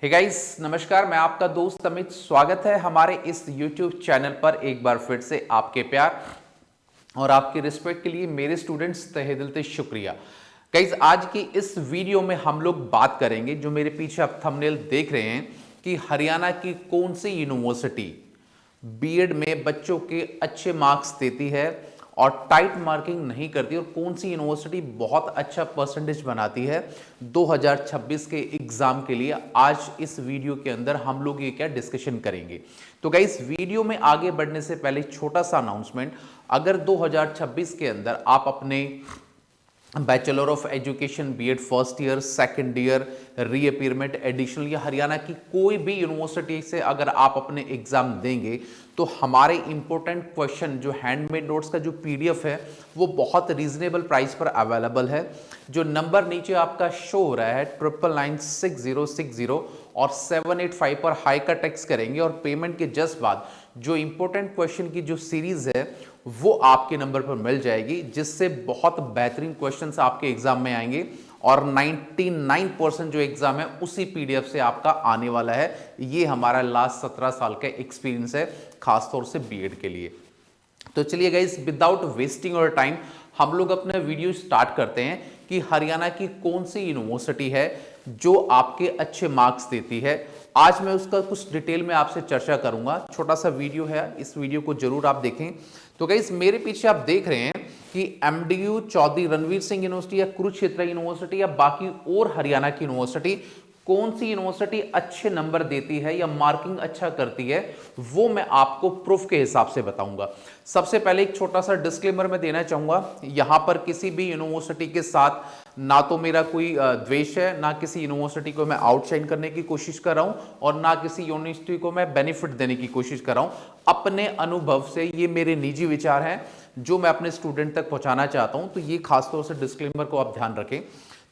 Hey guys, नमस्कार। मैं आपका दोस्त अमित। स्वागत है हमारे इस YouTube चैनल पर। एक बार फिर से आपके प्यार और आपके रिस्पेक्ट के लिए मेरे स्टूडेंट्स तहे दिल से शुक्रिया। गाइस, आज की इस वीडियो में हम लोग बात करेंगे, जो मेरे पीछे आप थंबनेल देख रहे हैं, कि हरियाणा की कौन सी यूनिवर्सिटी बीएड में बच्चों के अच्छे मार्क्स देती है और टाइट मार्किंग नहीं करती, और कौन सी यूनिवर्सिटी बहुत अच्छा परसेंटेज बनाती है 2026 के एग्जाम के लिए। आज इस वीडियो के अंदर हम लोग ये क्या डिस्कशन करेंगे। तो गाइस, वीडियो में आगे बढ़ने से पहले छोटा सा अनाउंसमेंट। अगर 2026 के अंदर आप अपने bachelor of education B Ed first year, second year, reappearment, additional या हरियाणा की कोई भी यूनिवर्सिटी से अगर आप अपने एग्जाम देंगे, तो हमारे इंपॉर्टेंट क्वेश्चन जो हैंडमेड नोट्स का जो पीडीएफ है वो बहुत रीजनेबल प्राइस पर अवेलेबल है। जो नंबर नीचे आपका शो हो रहा है 999060 और 785 पर हाई का टेक्स्ट करेंगे, और पेमेंट के जस्ट बाद जो इंपॉर्टेंट क्वेश्चन की जो सीरीज है वो आपके नंबर पर मिल जाएगी, जिससे बहुत बेहतरीन क्वेश्चंस आपके एग्जाम में आएंगे, और 99% जो एग्जाम है उसी पीडीएफ से आपका आने वाला है। ये हमारा लास्ट 17 साल का एक्सपीरियंस है, खासतौर से बीएड के लिए। तो चलिए गाइस, विदाउट वेस्टिंग और टाइम हम लोग अपना वीडियो स्टार्ट करते हैं कि हरियाणा की कौन सी यूनिवर्सिटी है जो आपके अच्छे मार्क्स देती है। आज मैं उसका कुछ डिटेल में आपसे चर्चा करूंगा। छोटा सा वीडियो है, इस वीडियो को जरूर आप देखें। तो गाइस, मेरे पीछे आप देख रहे हैं कि एमडीयू, चौधरी रणवीर सिंह यूनिवर्सिटी या कुरुक्षेत्र यूनिवर्सिटी या बाकी और हरियाणा की यूनिवर्सिटी, कौन सी यूनिवर्सिटी अच्छे नंबर देती है या मार्किंग अच्छा करती है, वो मैं आपको प्रूफ के हिसाब से बताऊंगा। सबसे पहले एक छोटा सा डिस्क्लेमर मैं देना चाहूंगा। यहां पर किसी भी यूनिवर्सिटी के साथ ना तो मेरा कोई द्वेष है, ना किसी यूनिवर्सिटी को मैं आउटशाइन करने की कोशिश कर रहा हूं, और ना किसी यूनिवर्सिटी को मैं बेनिफिट देने की कोशिश कर रहा हूं। अपने अनुभव से ये मेरे निजी विचार हैं जो मैं अपने स्टूडेंट तक पहुंचाना चाहता हूं। तो ये खासतौर से डिस्क्लेमर को आप ध्यान रखें।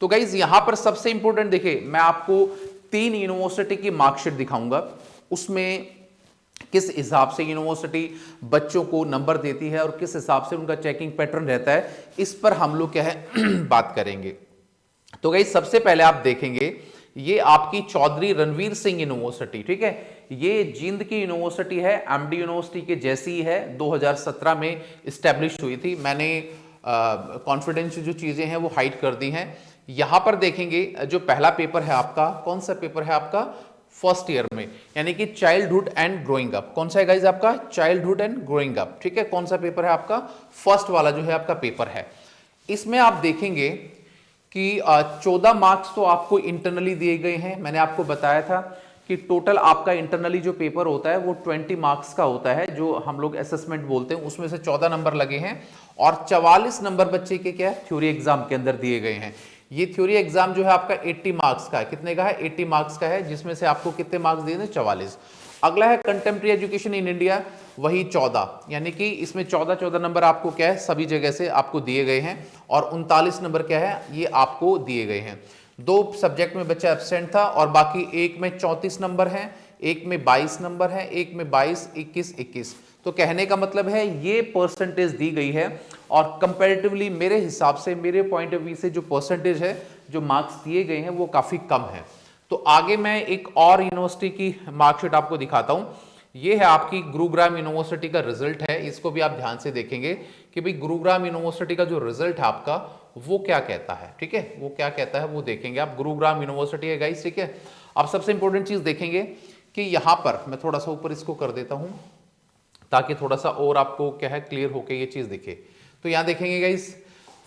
तो गाइज, यहां पर सबसे इंपॉर्टेंट देखिए, मैं आपको 3 यूनिवर्सिटी की मार्कशीट दिखाऊंगा। उसमें किस हिसाब से यूनिवर्सिटी बच्चों को नंबर देती है और किस हिसाब से उनका चेकिंग पैटर्न रहता है, इस पर हम लोग क्या है बात करेंगे। तो गाइज, सबसे पहले आप देखेंगे, ये आपकी चौधरी रणवीर सिंह यूनिवर्सिटी, ठीक है। ये जींद की यूनिवर्सिटी है, एमडी यूनिवर्सिटी के जैसी ही है, 2017 में स्टैब्लिश हुई थी। मैंने कॉन्फिडेंस जो चीजें हैं वो हाइड कर दी हैं। यहां पर देखेंगे, जो पहला पेपर है आपका, कौन सा पेपर है आपका, फर्स्ट ईयर में, यानी कि चाइल्डहुड एंड ग्रोइंग अप। कौन सा है गाइज आपका, चाइल्डहुड एंड ग्रोइंग अप, ठीक है। कौन सा पेपर है आपका, फर्स्ट वाला जो है आपका पेपर है। इसमें आप देखेंगे कि 14 मार्क्स तो आपको इंटरनली दिए गए हैं। मैंने आपको बताया था कि टोटल आपका इंटरनली जो पेपर होता है वो 20 मार्क्स का होता है, जो हम लोग असेसमेंट बोलते हैं। उसमें से 14 नंबर लगे हैं, और 44 नंबर बच्चे के क्या थ्योरी एग्जाम के अंदर दिए गए हैं। ये थ्योरी एग्जाम जो है आपका 80 मार्क्स का है। कितने का है, 80 मार्क्स का है, जिसमें से आपको कितने मार्क्स दिए थे, 44। अगला है कंटेम्प्रेरी एजुकेशन इन इंडिया, वही 14, यानी कि इसमें 14 नंबर आपको क्या है सभी जगह से आपको दिए गए हैं, और 39 नंबर क्या है ये आपको दिए गए हैं। 2 सब्जेक्ट में बच्चा एब्सेंट था, और बाकी एक में 34 नंबर हैं, एक में 22 नंबर हैं, एक में 22, 21, 21। तो कहने का मतलब है ये परसेंटेज दी गई है, और कंपैरेटिवली मेरे हिसाब से, मेरे पॉइंट ऑफ व्यू से जो परसेंटेज है, जो मार्क्स दिए गए हैं वो काफी कम है। तो आगे मैं एक और यूनिवर्सिटी की मार्कशीट आपको दिखाता हूं। ये है आपकी गुरुग्राम यूनिवर्सिटी का रिजल्ट है। इसको भी आप ध्यान से देखेंगे कि भाई गुरुग्राम यूनिवर्सिटी का जो रिजल्ट है आपका वो क्या कहता है, ठीक है। वो क्या कहता है वो देखेंगे आप। गुरुग्राम यूनिवर्सिटी है गाइस, ठीक है। आप सबसे इंपॉर्टेंट चीज देखेंगे कि यहां पर मैं थोड़ा सा ऊपर इसको कर देता हूं, ताकि थोड़ा सा और आपको क्या है क्लियर होके ये चीज दिखे। तो यहां देखेंगे गाइस,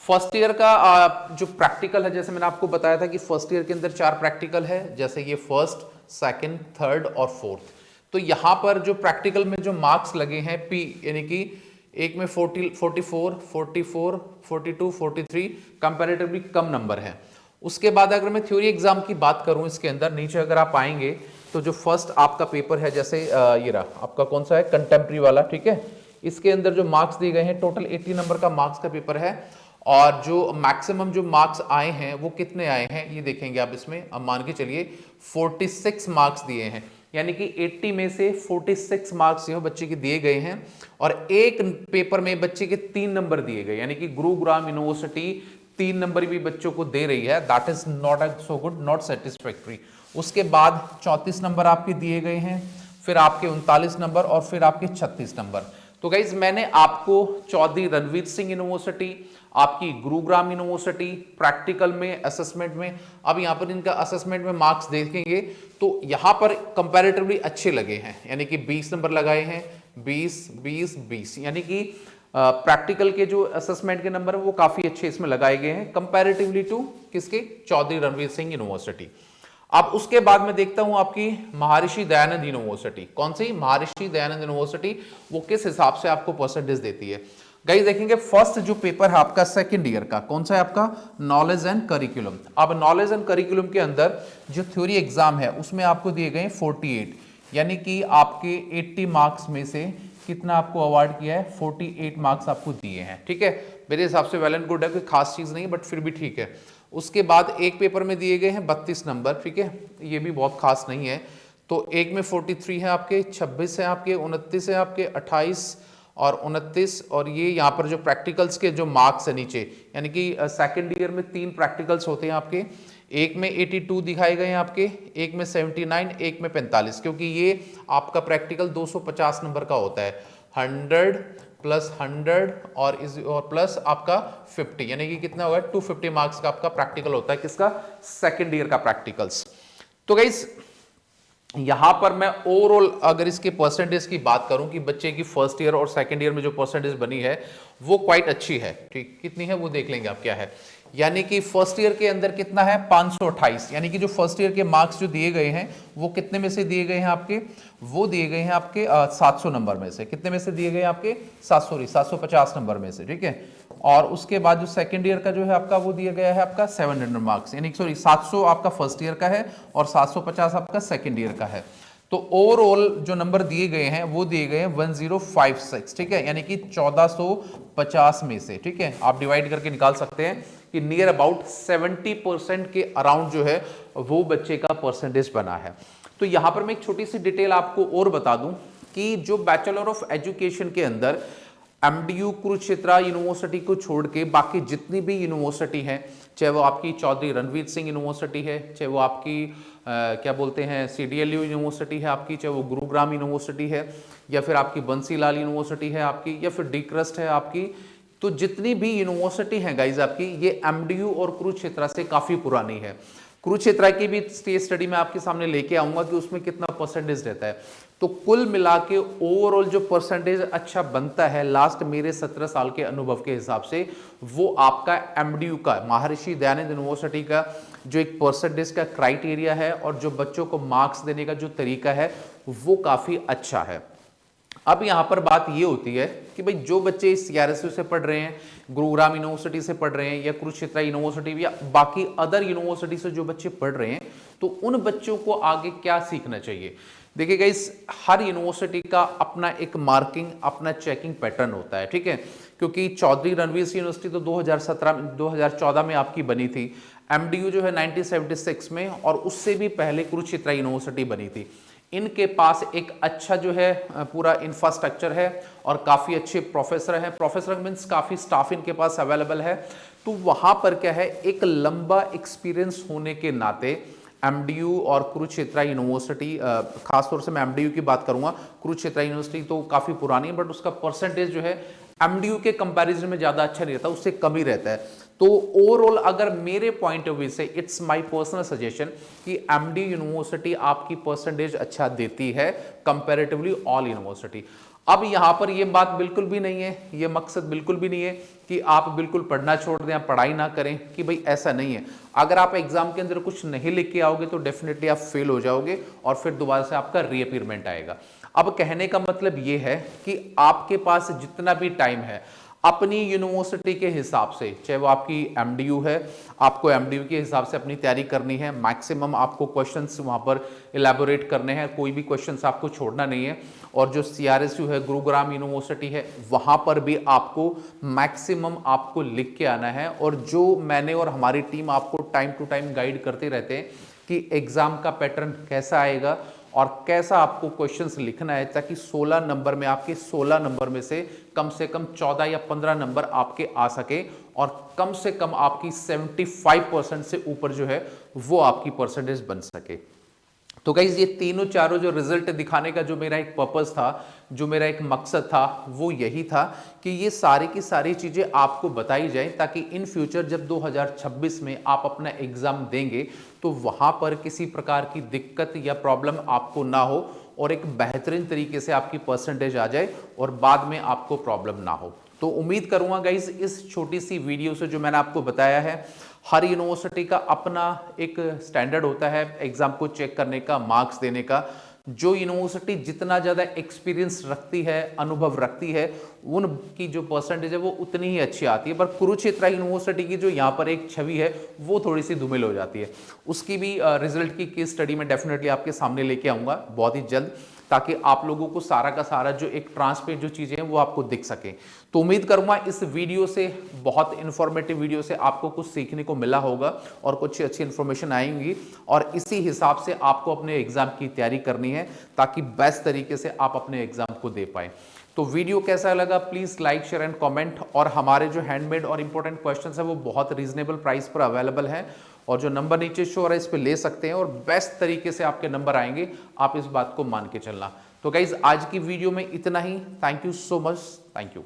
फर्स्ट ईयर का जो प्रैक्टिकल है, जैसे मैंने आपको बताया था कि फर्स्ट ईयर के अंदर 4 प्रैक्टिकल है, जैसे ये फर्स्ट, सेकंड, थर्ड और फोर्थ। तो यहां पर जो प्रैक्टिकल में जो मार्क्स लगे हैं पी, यानी कि एक में 44, 44, 42, 43, कंपैरेटिवली कम नंबर है। उसके बाद अगर मैं थ्योरी एग्जाम की बात करूं, इसके अंदर नीचे अगर आप आएंगे तो जो फर्स्ट आपका पेपर है, जैसे ये रहा आपका, कौन सा है, कंटेम्प्रेरी वाला, ठीक है। इसके अंदर जो मार्क्स दिए गए हैं, टोटल 80 नंबर का मार्क्स का पेपर है, और जो मैक्सिमम जो मार्क्स आए हैं वो कितने आए हैं ये देखेंगे आप। इसमें अब मान के चलिए 46 मार्क्स दिए हैं, यानी कि 80 में से 46 मार्क्स जो बच्चे के दिए गए हैं, और एक पेपर में बच्चे के 3 नंबर दिए गए, यानी कि गुरुग्राम यूनिवर्सिटी 3 नंबर भी बच्चों को दे रही है, that is not so good, not satisfactory. उसके बाद 34 नंबर आपके दिए गए हैं, फिर आपके 39 नंबर और फिर आपके 36 नंबर। तो गाइज मैंने आपको चौधरी रणवीर सिंह यूनिवर्सिटी, आपकी गुरुग्राम यूनिवर्सिटी, प्रैक्टिकल में, असेसमेंट में, अब यहां पर इनका असेसमेंट में मार्क्स देखेंगे तो यहां पर कंपैरेटिवली अच्छे लगे हैं, यानी कि 20 नंबर लगाए हैं, 20 20 20, यानी कि प्रैक्टिकल के जो असेसमेंट के नंबर है वो काफी अच्छे इसमें लगाए गए हैं कंपैरेटिवली टू किसके, चौधरी रणवीर सिंह यूनिवर्सिटी। अब उसके बाद में देखता हूं आपकी महर्षि दयानंद यूनिवर्सिटी, कौन सी, महर्षि दयानंद यूनिवर्सिटी, वो किस हिसाब से आपको परसेंटेज देती है। गाइस देखेंगे फर्स्ट जो पेपर है आपका सेकंड ईयर का, कौन सा है आपका, नॉलेज एंड करिकुलम। अब नॉलेज एंड करिकुलम के अंदर जो थ्योरी एग्जाम है उसमें आपको दिए गए 48, यानी कि आपके 80 मार्क्स में से कितना आपको अवार्ड किया है, 48 मार्क्स आपको दिए हैं, ठीक है। मेरे हिसाब से वेल एंड गुड है, कोई खास चीज नहीं है, बट फिर भी ठीक है। उसके बाद एक पेपर में दिए गए हैं 32 नंबर, ठीक है, ये भी बहुत खास नहीं है। तो एक में 43 है आपके, 26 है आपके, 29 है आपके, 28 और 29, और ये यहाँ पर जो प्रैक्टिकल्स के जो मार्क्स है नीचे, यानी कि सेकेंड ईयर में 3 प्रैक्टिकल्स होते हैं आपके, एक में 82 दिखाए गए हैं आपके, एक में 79, एक में 45, क्योंकि ये आपका प्रैक्टिकल 250 नंबर का होता है, 100 प्लस 100 और प्लस आपका 50, यानी कि कितना होगा, 250 मार्क्स का आपका प्रैक्टिकल होता है, किसका, सेकेंड ईयर का प्रैक्टिकल्स। तो गाइस यहां पर मैं ओवरऑल अगर इसके परसेंटेज की बात करूं कि बच्चे की फर्स्ट ईयर और सेकंड ईयर में जो परसेंटेज बनी है वो क्वाइट अच्छी है, ठीक, कितनी है वो देख लेंगे आप क्या है। यानी कि फर्स्ट ईयर के अंदर कितना है, 528, यानी कि जो फर्स्ट ईयर के मार्क्स जो दिए गए हैं वो कितने में से दिए गए हैं आपके, वो दिए गए हैं आपके 700 नंबर में से, कितने में से दिए गए आपके, 750 नंबर में से, ठीक है। और उसके बाद जो सेकंड ईयर का जो है आपका वो दिया गया है आपका 700 मार्क्स, यानी 700 आपका फर्स्ट ईयर का है और 750 आपका सेकंड ईयर का है। तो ओवरऑल जो नंबर दिए गए हैं वो दिए गए हैं 1056, ठीक है, यानी कि 1450 में से, ठीक है, आप डिवाइड करके निकाल सकते हैं कि नियर अबाउट 70% के अराउंड जो है वो बच्चे का परसेंटेज बना है। तो यहां पर मैं एक छोटी सी डिटेल आपको और बता दूं कि जो बैचलर ऑफ एजुकेशन के अंदर एमडीयू कुरुक्षेत्र यूनिवर्सिटी को छोड़ के बाकी जितनी भी यूनिवर्सिटी हैं, चाहे वो आपकी चौधरी रणवीर सिंह यूनिवर्सिटी है, चाहे वो आपकी क्या बोलते हैं सीडीएलयू यूनिवर्सिटी है आपकी, चाहे वो गुरुग्राम यूनिवर्सिटी है, या फिर आपकी बंसीलाल यूनिवर्सिटी है आपकी, या फिर डी क्रस्ट है आपकी, तो जितनी भी यूनिवर्सिटी है गाइज आपकी, ये एमडीयू और कुरुक्षेत्र से काफी पुरानी है। कुरुक्षेत्र की भी स्टेज स्टडी में आपके सामने लेके आऊंगा कि उसमें कितना परसेंटेज रहता है। तो कुल मिला के ओवरऑल जो परसेंटेज अच्छा बनता है लास्ट मेरे 17 साल के अनुभव के हिसाब से, वो आपका एमडीयू का, महर्षि दयानंद यूनिवर्सिटी का जो एक परसेंटेज का क्राइटेरिया है और जो बच्चों को मार्क्स देने का जो तरीका है वो काफी अच्छा है। अब यहां पर बात ये होती है कि भाई जो बच्चे सीआरएसयू से पढ़ रहे हैं, गुरुग्राम यूनिवर्सिटी से पढ़ रहे हैं, या कुरुक्षेत्र यूनिवर्सिटी या बाकी अदर यूनिवर्सिटी से जो बच्चे पढ़ रहे हैं, तो उन बच्चों को आगे क्या सीखना चाहिए। देखिए गाइस, हर यूनिवर्सिटी का अपना एक मार्किंग, अपना चेकिंग पैटर्न होता है, ठीक है, क्योंकि चौधरी रणवीर सिंह यूनिवर्सिटी तो 2014 में आपकी बनी थी, एमडीयू जो है 1976 में, और उससे भी पहले कुरुक्षेत्र यूनिवर्सिटी बनी थी। इनके पास एक अच्छा जो है पूरा इंफ्रास्ट्रक्चर है और काफ़ी अच्छे प्रोफेसर हैं, प्रोफेसर मीन्स काफ़ी स्टाफ इनके पास अवेलेबल है। तो वहाँ पर क्या है, एक लंबा एक्सपीरियंस होने के नाते एमडीयू और कुरुक्षेत्र यूनिवर्सिटी, खासतौर से मैं एमडीयू की बात करूंगा, कुरुक्षेत्र यूनिवर्सिटी तो काफ़ी पुरानी है बट उसका परसेंटेज जो है एमडीयू के कंपैरिजन में ज़्यादा अच्छा नहीं रहता, उससे कम ही रहता है। तो ओवरऑल अगर मेरे पॉइंट ऑफ व्यू से इट्स माय पर्सनल सजेशन कि एमडी यूनिवर्सिटी आपकी परसेंटेज अच्छा देती है कंपैरेटिवली ऑल यूनिवर्सिटी। अब यहां पर यह बात बिल्कुल भी नहीं है, यह मकसद बिल्कुल भी नहीं है कि आप बिल्कुल पढ़ना छोड़ दें, पढ़ाई ना करें, कि भाई ऐसा नहीं है। अगर आप एग्जाम के अंदर कुछ नहीं लिख के आओगे तो डेफिनेटली आप फेल हो जाओगे और फिर दोबारा से आपका रीअपीयरमेंट आएगा। अब कहने का मतलब यह है कि आपके पास जितना भी टाइम है अपनी यूनिवर्सिटी के हिसाब से, चाहे वो आपकी एमडीयू है, आपको एमडीयू के हिसाब से अपनी तैयारी करनी है। मैक्सिमम आपको क्वेश्चंस वहां पर इलेबोरेट करने हैं, कोई भी क्वेश्चंस आपको छोड़ना नहीं है। और जो सीआरएसयू है, गुरुग्राम यूनिवर्सिटी है, वहां पर भी आपको मैक्सिमम आपको लिख के आना है। और जो मैंने और हमारी टीम आपको टाइम टू टाइम गाइड करते रहते हैं कि एग्जाम का पैटर्न कैसा आएगा और कैसा आपको क्वेश्चंस लिखना है, ताकि 16 नंबर में आपके 16 नंबर में से कम 14 या 15 नंबर आपके आ सके और कम से कम आपकी 75% से ऊपर जो है वो आपकी परसेंटेज बन सके। तो गाइज ये तीनों चारों जो रिजल्ट दिखाने का जो मेरा एक पर्पस था, जो मेरा एक मकसद था, वो यही था कि ये सारी की सारी चीजें आपको बताई जाए ताकि इन फ्यूचर जब 2026 में आप अपना एग्जाम देंगे तो वहां पर किसी प्रकार की दिक्कत या प्रॉब्लम आपको ना हो और एक बेहतरीन तरीके से आपकी परसेंटेज आ जाए और बाद में आपको प्रॉब्लम ना हो। तो उम्मीद करूंगा गाइज इस छोटी सी वीडियो से जो मैंने आपको बताया है, हर यूनिवर्सिटी का अपना एक स्टैंडर्ड होता है एग्जाम को चेक करने का, मार्क्स देने का। जो यूनिवर्सिटी जितना ज़्यादा एक्सपीरियंस रखती है, अनुभव रखती है, उनकी जो परसेंटेज है वो उतनी ही अच्छी आती है। पर कुरुक्षेत्र यूनिवर्सिटी की जो यहाँ पर एक छवि है वो थोड़ी सी धूमिल हो जाती है। उसकी भी रिजल्ट की केस स्टडी में डेफिनेटली आपके सामने लेके आऊँगा बहुत ही जल्द, ताकि आप लोगों को सारा का सारा जो एक ट्रांसपेरेंट जो चीज़ें हैं वो आपको दिख सके। तो उम्मीद करूंगा इस वीडियो से, बहुत इंफॉर्मेटिव वीडियो से आपको कुछ सीखने को मिला होगा और कुछ अच्छी इंफॉर्मेशन आएंगी और इसी हिसाब से आपको अपने एग्जाम की तैयारी करनी है ताकि बेस्ट तरीके से आप अपने एग्जाम को दे पाए। तो वीडियो कैसा लगा please like, share and comment. और हमारे जो हैंडमेड और इंपॉर्टेंट क्वेश्चंस है वो बहुत रीजनेबल प्राइस पर अवेलेबल है और जो नंबर नीचे शो हो रहा है इस पे ले सकते हैं और बेस्ट तरीके से आपके नंबर आएंगे, आप इस बात को मान के चलना। तो गाइज आज की वीडियो में इतना ही। Thank you so much. Thank you.